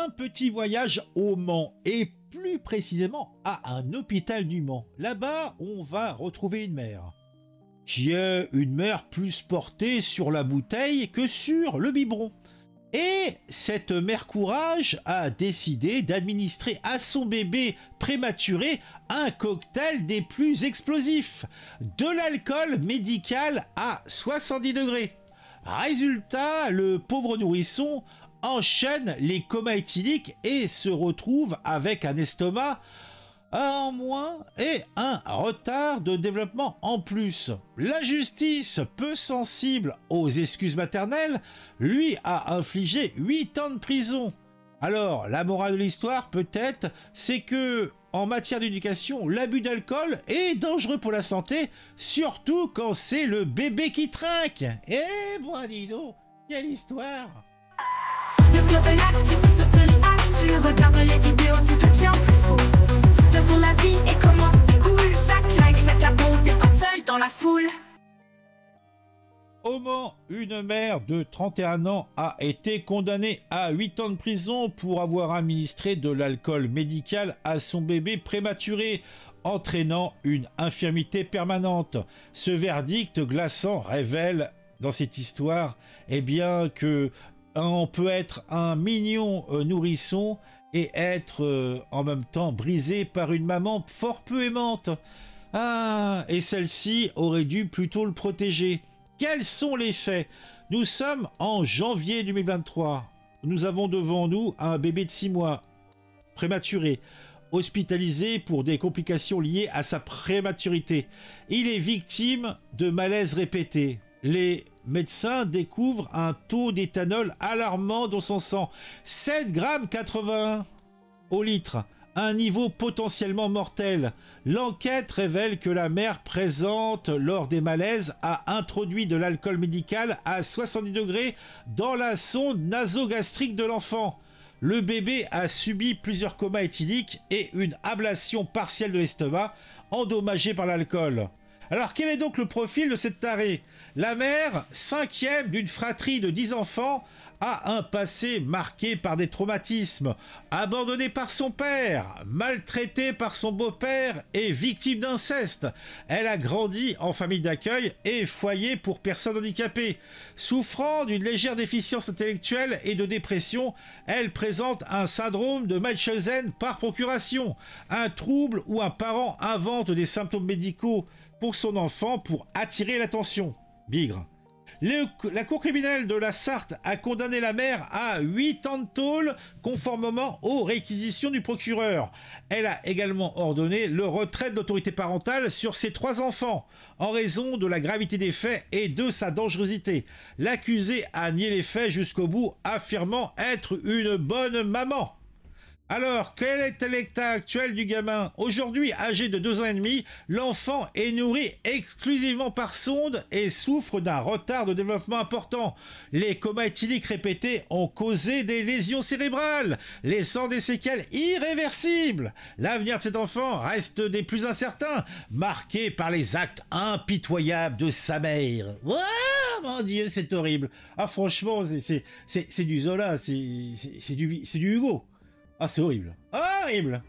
Un petit voyage au Mans et plus précisément à un hôpital du Mans. Là-bas, on va retrouver une mère qui est une mère plus portée sur la bouteille que sur le biberon. Et cette mère courage a décidé d'administrer à son bébé prématuré un cocktail des plus explosifs, de l'alcool médical à 70 degrés. Résultat, le pauvre nourrisson enchaîne les comas éthyliques et se retrouve avec un estomac en moins et un retard de développement en plus. La justice, peu sensible aux excuses maternelles, lui a infligé 8 ans de prison. Alors, la morale de l'histoire, peut-être, c'est que, en matière d'éducation, l'abus d'alcool est dangereux pour la santé, surtout quand c'est le bébé qui trinque. Eh, bon, dis donc, quelle histoire! Le club de l'actu, c'est sur ce live. Tu regardes les vidéos, tout devient plus fou. De ton avis et comment c'est cool. Chaque like, chaque abon, t'es pas seul dans la foule. Au Mans, une mère de 31 ans a été condamnée à 8 ans de prison pour avoir administré de l'alcool médical à son bébé prématuré, entraînant une infirmité permanente. Ce verdict glaçant révèle dans cette histoire, eh bien, que on peut être un mignon nourrisson et être en même temps brisé par une maman fort peu aimante. Ah, et celle-ci aurait dû plutôt le protéger. Quels sont les faits? Nous sommes en janvier 2023. Nous avons devant nous un bébé de 6 mois, prématuré, hospitalisé pour des complications liées à sa prématurité. Il est victime de malaises répétés. Les médecins découvrent un taux d'éthanol alarmant dans son sang, 7,81 g au litre, un niveau potentiellement mortel. L'enquête révèle que la mère présente lors des malaises a introduit de l'alcool médical à 70 degrés dans la sonde nasogastrique de l'enfant. Le bébé a subi plusieurs comas éthyliques et une ablation partielle de l'estomac endommagée par l'alcool. Alors quel est donc le profil de cette tarée? La mère, 5e d'une fratrie de 10 enfants, a un passé marqué par des traumatismes, abandonnée par son père, maltraitée par son beau-père et victime d'inceste. Elle a grandi en famille d'accueil et foyer pour personnes handicapées. Souffrant d'une légère déficience intellectuelle et de dépression, elle présente un syndrome de Munchausen par procuration, un trouble où un parent invente des symptômes médicaux pour son enfant pour attirer l'attention. Bigre. La cour criminelle de la Sarthe a condamné la mère à 8 ans de tôle conformément aux réquisitions du procureur. Elle a également ordonné le retrait de l'autorité parentale sur ses 3 enfants en raison de la gravité des faits et de sa dangerosité. L'accusée a nié les faits jusqu'au bout, affirmant être une bonne maman. Alors, quel est l'état actuel du gamin? Aujourd'hui, âgé de 2 ans et demi, l'enfant est nourri exclusivement par sonde et souffre d'un retard de développement important. Les comas éthyliques répétés ont causé des lésions cérébrales, laissant des séquelles irréversibles. L'avenir de cet enfant reste des plus incertains, marqué par les actes impitoyables de sa mère. Oh, mon Dieu, c'est horrible. Ah, franchement, c'est du Zola, c'est du Hugo. Ah, c'est horrible. Horrible!